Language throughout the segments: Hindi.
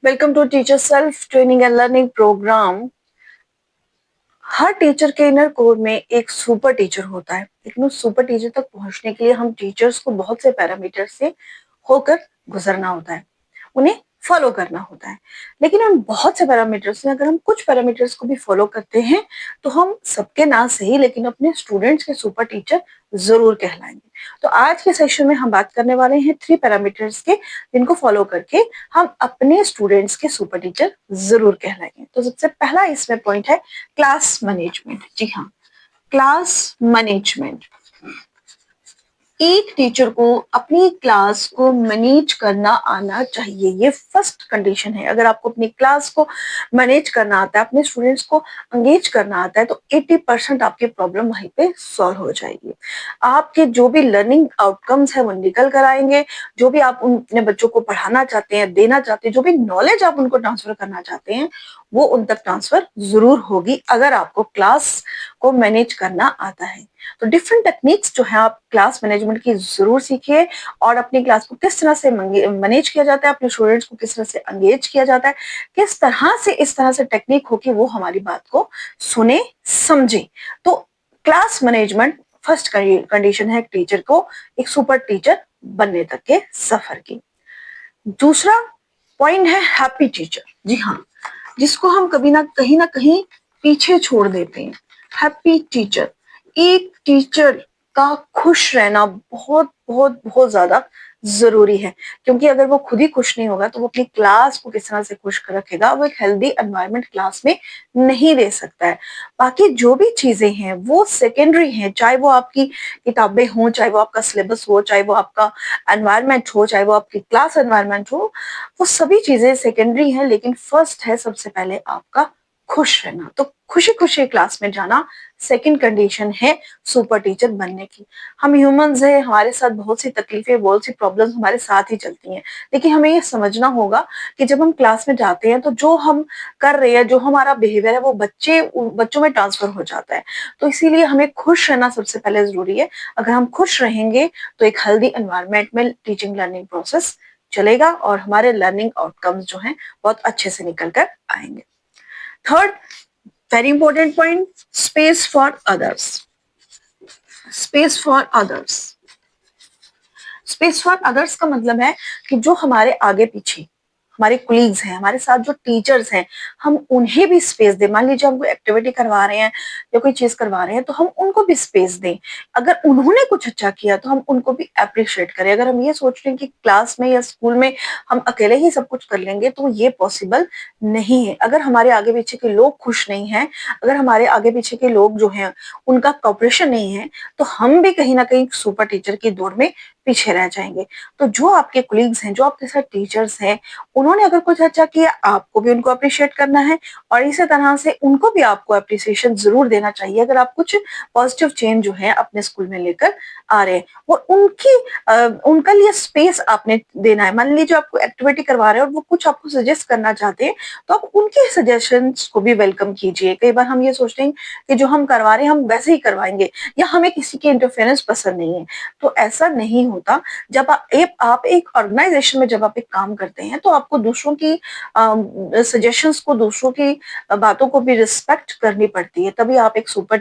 Welcome to teacher self training and learning programme. हर टीचर के इनर कोर में एक सुपर टीचर होता है, लेकिन उस सुपर टीचर तक पहुंचने के लिए हम टीचर्स को बहुत से पैरामीटर से होकर गुजरना होता है, उन्हें फॉलो करना होता है। लेकिन उन बहुत से पैरामीटर्स में अगर हम कुछ पैरामीटर्स को भी फॉलो करते हैं तो हम सबके ना सही लेकिन अपने स्टूडेंट्स के सुपर टीचर जरूर कहलाएंगे। तो आज के सेशन में हम बात करने वाले हैं 3 पैरामीटर्स के, जिनको फॉलो करके हम अपने स्टूडेंट्स के सुपर टीचर जरूर कहलाएंगे। तो सबसे पहला इसमें पॉइंट है क्लास मैनेजमेंट। जी हाँ, क्लास मैनेजमेंट। एक टीचर को अपनी क्लास को मैनेज करना आना चाहिए, ये फर्स्ट कंडीशन है। अगर आपको अपनी क्लास को मैनेज करना आता है, अपने स्टूडेंट्स को एंगेज करना आता है, तो 80% आपकी प्रॉब्लम वहीं पे सॉल्व हो जाएगी। आपके जो भी लर्निंग आउटकम्स है वो निकल कर आएंगे। जो भी आप अपने बच्चों को पढ़ाना चाहते हैं, देना चाहते हैं, जो भी नॉलेज आप उनको ट्रांसफर करना चाहते हैं, वो उन तक ट्रांसफर जरूर होगी अगर आपको क्लास को मैनेज करना आता है। तो डिफरेंट टेक्निक्स जो है आप क्लास मैनेजमेंट की जरूर सीखिए, और अपनी क्लास को किस तरह से मैनेज किया जाता है, अपने स्टूडेंट्स को किस तरह से एंगेज किया जाता है, किस तरह से इस तरह से टेक्निक हो कि वो हमारी बात को सुने समझे। तो क्लास मैनेजमेंट फर्स्ट कंडीशन है एक टीचर को एक सुपर टीचर बनने तक के सफर की। दूसरा पॉइंट है हैप्पी टीचर। जी हाँ, जिसको हम कभी ना कहीं पीछे छोड़ देते हैं। हैप्पी टीचर, एक टीचर का खुश रहना बहुत बहुत बहुत ज्यादा जरूरी है, क्योंकि अगर वो खुद ही खुश नहीं होगा तो वो अपनी क्लास को किस तरह से खुश रखेगा। वो एक हेल्दी एनवायरनमेंट क्लास में नहीं दे सकता है। बाकी जो भी चीजें हैं वो सेकेंडरी हैं, चाहे वो आपकी किताबें हों, चाहे वो आपका सिलेबस हो, चाहे वो आपका एनवायरनमेंट हो, चाहे वो आपकी क्लास एनवायरनमेंट हो, वो सभी चीजें सेकेंडरी हैं। लेकिन फर्स्ट है सबसे पहले आपका खुश रहना। तो खुशी खुशी क्लास में जाना सेकंड कंडीशन है सुपर टीचर बनने की। हम ह्यूमंस हैं, हमारे साथ बहुत सी तकलीफें, बहुत सी प्रॉब्लम्स हमारे साथ ही चलती हैं, लेकिन हमें ये समझना होगा कि जब हम क्लास में जाते हैं तो जो हम कर रहे हैं, जो हमारा बिहेवियर है, वो बच्चों में ट्रांसफर हो जाता है। तो इसीलिए हमें खुश रहना सबसे पहले जरूरी है। अगर हम खुश रहेंगे तो एक हेल्दी एनवायरनमेंट में टीचिंग लर्निंग प्रोसेस चलेगा और हमारे लर्निंग आउटकम्स जो हैं बहुत अच्छे से निकल कर आएंगे। Third very important point, space for others. Space for others, space for others का मतलब है कि जो हमारे आगे पीछे हमारे कोलीग्स हैं, हमारे साथ जो टीचर्स हैं, हम उन्हें भी स्पेस दें। मान लीजिए हम कोई एक्टिविटी करवा रहे हैं या कोई चीज करवा रहे हैं तो हम उनको भी स्पेस दें। अगर उन्होंने कुछ अच्छा किया तो हम उनको भी अप्रिशिएट करें। अगर हम ये सोच रहे हैं कि क्लास में या स्कूल में हम अकेले ही सब कुछ कर लेंगे तो ये पॉसिबल नहीं है। अगर हमारे आगे पीछे के लोग खुश नहीं हैं, अगर हमारे आगे पीछे के लोग जो हैं उनका कॉपरेशन नहीं है, तो हम भी कहीं ना कहीं सुपर टीचर की दौड़ में पीछे रह जाएंगे। तो जो आपके कोलीग्स हैं, जो आपके साथ टीचर्स हैं, उन्होंने अगर कुछ अच्छा किया, आपको भी उनको अप्रिशिएट करना है, और इसी तरह से उनको भी आपको अप्रिसिएशन जरूर देना चाहिए। अगर आप कुछ पॉजिटिव चेंज जो है अपने स्कूल में लेकर आ रहे हैं, वो उनका लिए स्पेस आपने देना है। मान लीजिए आपको एक्टिविटी करवा रहे हैं और वो कुछ आपको सजेस्ट करना चाहते हैं, तो आप उनके सजेशंस को भी वेलकम कीजिए। कई बार हम ये सोचते हैं कि जो हम करवा रहे हैं हम वैसे ही करवाएंगे, या हमें किसी की इंटरफेरेंस पसंद नहीं है, तो ऐसा नहीं होता। जब आप एक ऑर्गेनाइजेशन में जब आप एक काम करते हैं तो आपको दूसरों की सजेशंस को, दूसरों की बातों को भी रिस्पेक्ट करनी पड़ती है, तभी आप एक सुपर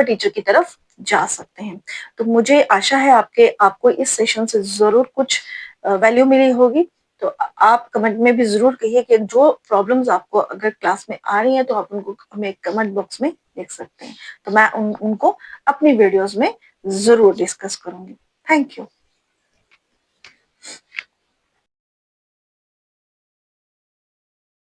टीचर की तरफ जा सकते हैं। तो मुझे आशा है आपको इस सेशन से जरूर कुछ वैल्यू मिली होगी। तो आप कमेंट में भी जरूर कहिए कि जो प्रॉब्लम्स आपको अगर क्लास में आ रही हैं तो आप उनको हमें कमेंट बॉक्स में लिख सकते हैं। तो मैं उनको अपनी वीडियोस में जरूर डिस्कस करूंगी। Thank you.